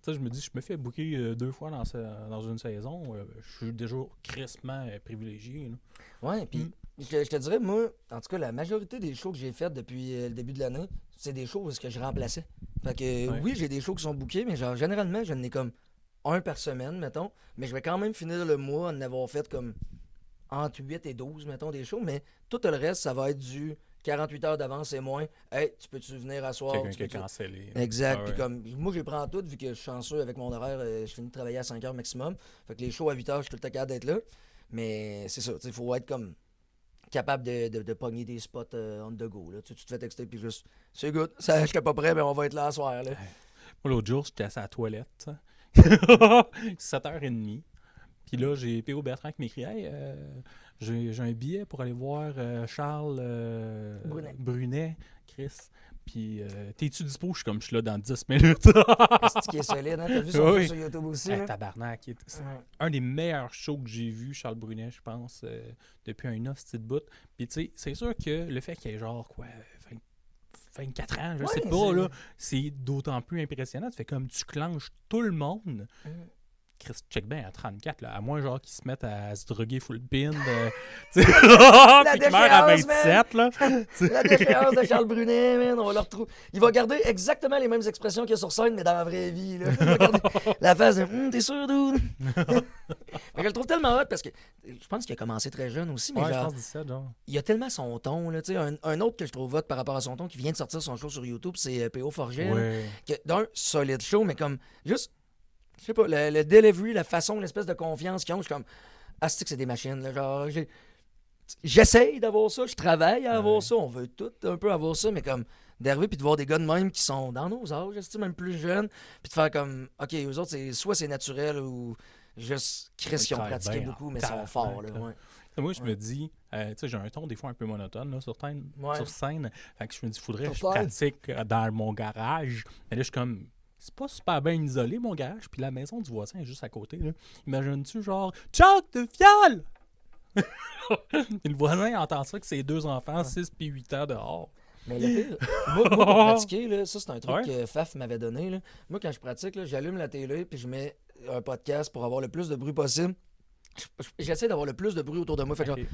Tu sais, je me dis, je me fais booker 2 fois dans une saison. Je suis déjà crissement privilégié. Là. Ouais, puis je te dirais, moi, en tout cas, la majorité des shows que j'ai faites depuis le début de l'année, c'est des shows où est-ce que je remplaçais. Fait que Ouais. oui, j'ai des shows qui sont bookés, mais genre, généralement, je n'ai comme un par semaine, mettons. Mais je vais quand même finir le mois en avoir fait comme entre 8 et 12, mettons, des shows. Mais tout le reste, ça va être du 48 heures d'avance et moins. Hey, tu peux-tu venir à soir? Quelqu'un Tu qui a peux-tu... cancellé. Exact. Ah Puis ouais. comme, moi, j'ai prends tout, vu que je suis chanceux avec mon horaire, je finis de travailler à 5 heures maximum. Fait que les shows à 8 heures, je suis tout le temps capable d'être là. Mais c'est ça, il faut être comme capable de pogner des spots on the go. Là. Tu te fais texter, puis juste, c'est good, ça, je suis pas prêt, mais on va être là à soir. Là. Moi, l'autre jour, j'étais à la toilette. 7h30. Puis là, j'ai P.O. Bertrand qui m'écrit Hey, j'ai un billet pour aller voir Charles Brunet. Brunet, Chris. Puis t'es-tu dispo? Je suis là dans 10 minutes. C'est qui est solide, hein? T'as vu son Oui. show sur YouTube aussi? Hey, Là? tabarnak. C'est Ouais. un des meilleurs shows que j'ai vu, Charles Brunet, je pense, depuis un hostie de bout. Puis tu sais, c'est sûr que le fait qu'il ait genre, quoi, 24 ans, je sais Ouais, pas, là, c'est d'autant plus impressionnant. Tu fais comme tu clenches tout le monde. Mm. Chris, check bien à 34, là, à moins genre qu'ils se mettent à se droguer full pin, puis qu'ils meurent à déchéance, 27, là. La déchéance de Charles Brunet, man, on va le retrouver. Il va garder exactement les mêmes expressions qu'il y a sur scène, mais dans la vraie vie. Là. Il va garder la face de t'es sûr, dude? Je le trouve tellement hot parce que je pense qu'il a commencé très jeune aussi, mais Ouais, je genre, pense 17, genre. il a tellement son ton. Là, tu sais, un autre que je trouve hot par rapport à son ton qui vient de sortir son show sur YouTube, c'est P.O. Forget. Là, Ouais. d'un solide show, mais comme juste, je sais pas, le delivery, la façon, l'espèce de confiance qu'ils ont, je suis comme, c'est des machines. Là, genre, j'essaye d'avoir ça, je travaille à avoir Ouais. ça, on veut tout un peu avoir ça, mais comme d'arriver puis de voir des gars de même qui sont dans nos âges, même plus jeunes, puis de faire comme, ok, eux autres, soit c'est naturel ou juste Chris qui ont travaillent pratiqué bien en beaucoup, mais sont forts. Là, tabarnak, là. ouais. Moi, je Ouais. me dis, tu sais, j'ai un ton des fois un peu monotone là, Ouais. sur scène. Fait que je me dis, faudrait que je Sur scène. pratique dans mon garage. Mais là, je suis comme, c'est pas super bien isolé, mon garage. Puis la maison du voisin est juste à côté. Là. Imagines-tu, genre, Chuck de fiole! Et le voisin entend ça que ses 2 enfants, 6 puis 8 ans dehors. Mais le pire, moi, pour pratiquer, là, ça c'est un truc Ouais. que Faf m'avait donné. Là. Moi, quand je pratique, là, j'allume la télé puis je mets un podcast pour avoir le plus de bruit possible. J'essaie d'avoir le plus de bruit autour de moi. Fait que Ok. genre,